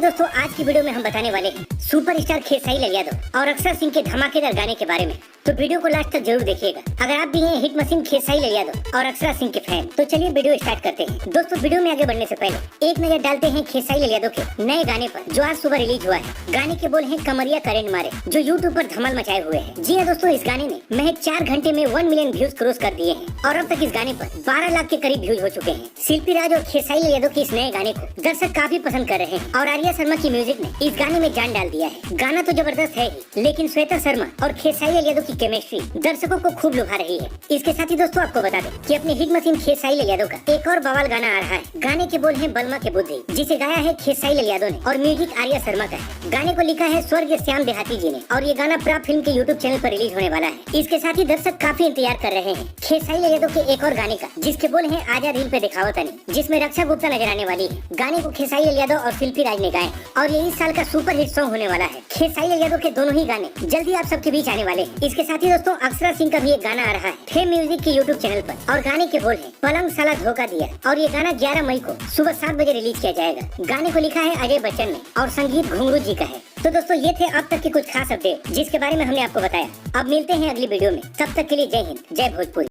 दोस्तों, आज की वीडियो में हम बताने वाले हैं सुपरस्टार खेसारी लाल यादव और अक्षर सिंह के धमाकेदार गाने के बारे में। तो वीडियो को लास्ट तक जरूर देखिएगा अगर आप भी हैं हिट मशीन खेसारी लाल यादव और अक्षर सिंह के फैन। तो चलिए वीडियो स्टार्ट करते हैं। दोस्तों, वीडियो में आगे बढ़ने से पहले एक नजर डालते हैं खेसारी लाल यादव के नए गाने पर जो आज सुबह रिलीज हुआ है। गाने के बोल हैं कमरिया करंट मारे, जो यूट्यूब पर धमाल मचाए हुए हैं। जी हाँ दोस्तों, इस गाने ने महज 4 घंटे में 1 मिलियन व्यूज क्रॉस कर दिए हैं और अब तक इस गाने पर 12 लाख के करीब व्यूज हो चुके हैं। शिल्पी राज और खेसारी लाल यादव के इस नए गाने को दर्शक काफी पसंद कर रहे हैं और आर्या शर्मा की म्यूजिक ने इस गाने में जान डाल दिया है। गाना तो जबरदस्त है ही, लेकिन श्वेता शर्मा और खेसारी लाल यादव की केमिस्ट्री दर्शकों को खूब लुभा रही है। इसके साथ ही दोस्तों आपको बता दें कि अपने हिट मशीन खेसारी लाल यादव का एक और बवाल गाना आ रहा है। गाने के बोल हैं बलमा के बुद्धि, जिसे गाया है खेसारी लाल यादव ने और म्यूजिक आर्या शर्मा का है। गाने को लिखा है स्वर्ग श्याम देहाती जी ने और ये गाना प्राप्त फिल्म के यूट्यूब चैनल पर रिलीज होने वाला है। इसके साथ ही दर्शक काफी इंतजार कर रहे हैं खेसारी लाल यादव के एक और गाने का, जिसके बोल हैं आजा रील पे दिखावत नहीं, जिसमें रक्षा गुप्ता नजर आने वाली है। गाने को खेसारी लाल यादव और शिल्पी राज ने गाए और ये इस साल का सुपर हिट सॉन्ग होने वाला है। खेसारी लाल यादव के दोनों ही गाने जल्दी आप सबके बीच आने वाले हैं। इसके साथ ही दोस्तों अक्षरा सिंह का भी एक गाना आ रहा है फेम म्यूजिक के यूट्यूब चैनल पर और गाने के बोल हैं पलंग साला धोखा दिया और ये गाना 11 मई को सुबह 7 बजे रिलीज किया जाएगा। गाने को लिखा है अजय बच्चन ने और संगीत घुंगरू जी का है। तो दोस्तों, ये थे अब तक के कुछ खास अपडेट जिसके बारे में हमने आपको बताया। अब मिलते हैं अगली वीडियो में, तब तक के लिए जय हिंद, जय भोजपुरी।